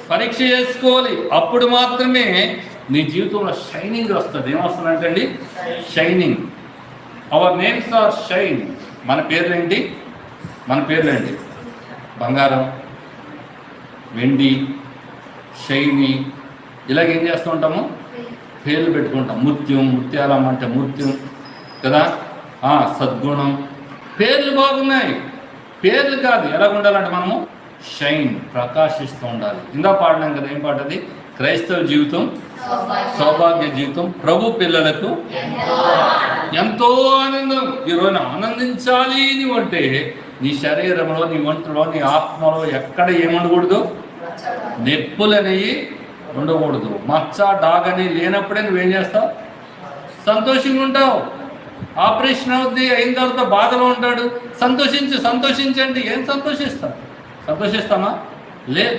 పరీక్ష చేసుకోవాలి. అప్పుడు మాత్రమే నీ జీవితంలో షైనింగ్ వస్తుంది. ఏమొస్తుందంటే అండి, shining. Our names are shine. మన పేర్లేంటి? బంగారం, వెండి, షైని, ఇలాగేం చేస్తూ ఉంటాము, పేర్లు పెట్టుకుంటాం. ముత్యం, ముత్యాలం అంటే ముత్యం కదా. సద్గుణం, పేర్లు బాగున్నాయి. పేర్లు కాదు, ఎలాగ ఉండాలంటే మనము షైన్, ప్రకాశిస్తూ ఉండాలి. ఇందా పాడినాం కదా, ఏం పాటది? క్రైస్తవ జీవితం సౌభాగ్య జీవితం, ప్రభు పిల్లలకు ఎంతో ఆనందం. ఈరోజు ఆనందించాలి అంటే నీ శరీరంలో, నీ ఒంటిలో, నీ ఆత్మలో ఎక్కడ ఏముండకూడదు, నొప్పులు అనేవి ఉండకూడదు. మచ్చ డాగ్ అని లేనప్పుడే నువ్వేం చేస్తావు? సంతోషంగా ఉంటావు. ఆపరేషన్ అవుద్ది, అయిన తర్వాత బాధలో ఉంటాడు. సంతోషించండి. ఏం సంతోషిస్తామా? లేదు.